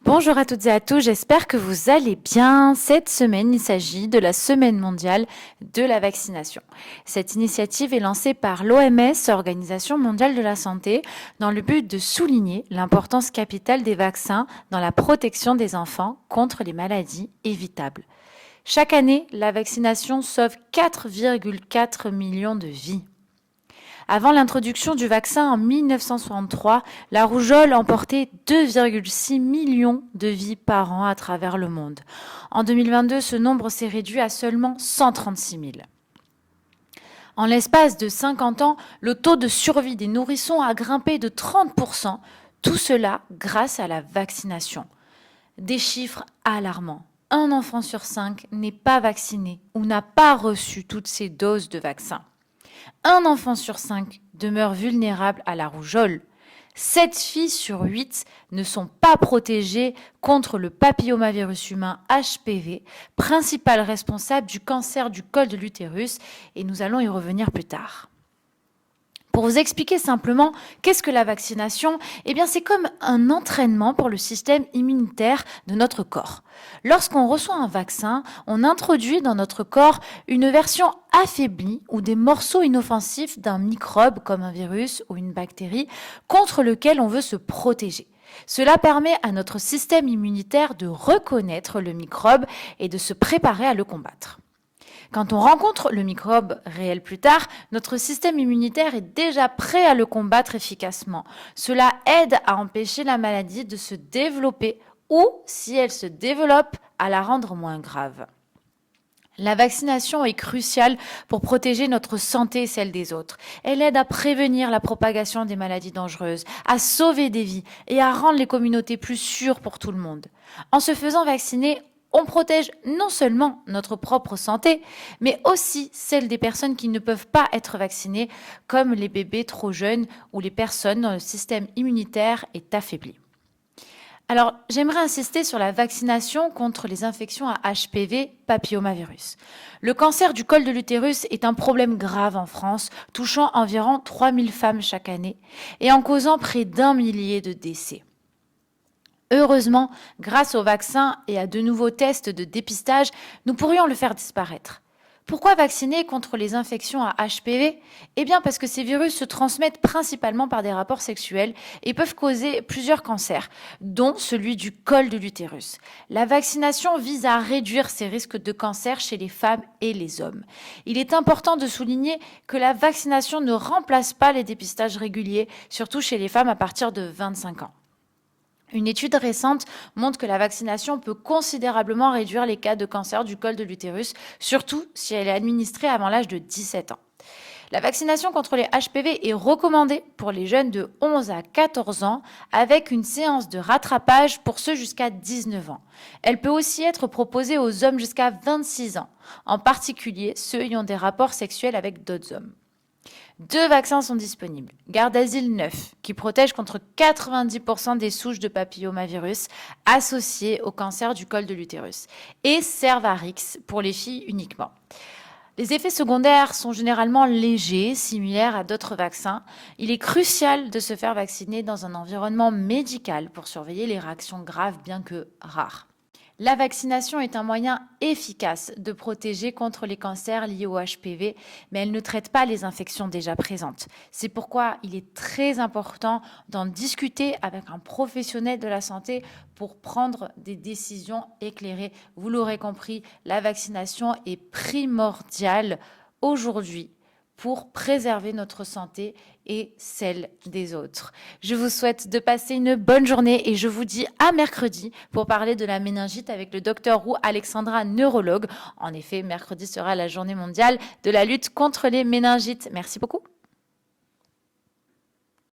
Bonjour à toutes et à tous, j'espère que vous allez bien. Cette semaine, il s'agit de la Semaine mondiale de la vaccination. Cette initiative est lancée par l'OMS, Organisation mondiale de la santé, dans le but de souligner l'importance capitale des vaccins dans la protection des enfants contre les maladies évitables. Chaque année, la vaccination sauve 4,4 millions de vies. Avant l'introduction du vaccin en 1963, la rougeole emportait 2,6 millions de vies par an à travers le monde. En 2022, ce nombre s'est réduit à seulement 136 000. En l'espace de 50 ans, le taux de survie des nourrissons a grimpé de 30%, tout cela grâce à la vaccination. Des chiffres alarmants. Un enfant sur 5 n'est pas vacciné ou n'a pas reçu toutes ses doses de vaccin. Un enfant sur 5 demeure vulnérable à la rougeole. 7 filles sur 8 ne sont pas protégées contre le papillomavirus humain HPV, principal responsable du cancer du col de l'utérus, et nous allons y revenir plus tard. Pour vous expliquer simplement qu'est-ce que la vaccination, c'est comme un entraînement pour le système immunitaire de notre corps. Lorsqu'on reçoit un vaccin, on introduit dans notre corps une version affaiblie ou des morceaux inoffensifs d'un microbe comme un virus ou une bactérie contre lequel on veut se protéger. Cela permet à notre système immunitaire de reconnaître le microbe et de se préparer à le combattre. Quand on rencontre le microbe réel plus tard, notre système immunitaire est déjà prêt à le combattre efficacement. Cela aide à empêcher la maladie de se développer ou, si elle se développe, à la rendre moins grave. La vaccination est cruciale pour protéger notre santé et celle des autres. Elle aide à prévenir la propagation des maladies dangereuses, à sauver des vies et à rendre les communautés plus sûres pour tout le monde. En se faisant vacciner, on protège non seulement notre propre santé, mais aussi celle des personnes qui ne peuvent pas être vaccinées, comme les bébés trop jeunes ou les personnes dont le système immunitaire est affaibli. Alors, j'aimerais insister sur la vaccination contre les infections à HPV, papillomavirus. Le cancer du col de l'utérus est un problème grave en France, touchant environ 3000 femmes chaque année et en causant près d'1 millier de décès. Heureusement, grâce aux vaccins et à de nouveaux tests de dépistage, nous pourrions le faire disparaître. Pourquoi vacciner contre les infections à HPV ? Parce que ces virus se transmettent principalement par des rapports sexuels et peuvent causer plusieurs cancers, dont celui du col de l'utérus. La vaccination vise à réduire ces risques de cancer chez les femmes et les hommes. Il est important de souligner que la vaccination ne remplace pas les dépistages réguliers, surtout chez les femmes à partir de 25 ans. Une étude récente montre que la vaccination peut considérablement réduire les cas de cancer du col de l'utérus, surtout si elle est administrée avant l'âge de 17 ans. La vaccination contre les HPV est recommandée pour les jeunes de 11 à 14 ans avec une séance de rattrapage pour ceux jusqu'à 19 ans. Elle peut aussi être proposée aux hommes jusqu'à 26 ans, en particulier ceux ayant des rapports sexuels avec d'autres hommes. 2 vaccins sont disponibles. Gardasil 9, qui protège contre 90% des souches de papillomavirus associées au cancer du col de l'utérus. Et Cervarix, pour les filles uniquement. Les effets secondaires sont généralement légers, similaires à d'autres vaccins. Il est crucial de se faire vacciner dans un environnement médical pour surveiller les réactions graves, bien que rares. La vaccination est un moyen efficace de protéger contre les cancers liés au HPV, mais elle ne traite pas les infections déjà présentes. C'est pourquoi il est très important d'en discuter avec un professionnel de la santé pour prendre des décisions éclairées. Vous l'aurez compris, la vaccination est primordiale aujourd'hui pour préserver notre santé et celle des autres. Je vous souhaite de passer une bonne journée et je vous dis à mercredi pour parler de la méningite avec le docteur Roux Alexandra, neurologue. En effet, mercredi sera la journée mondiale de la lutte contre les méningites. Merci beaucoup.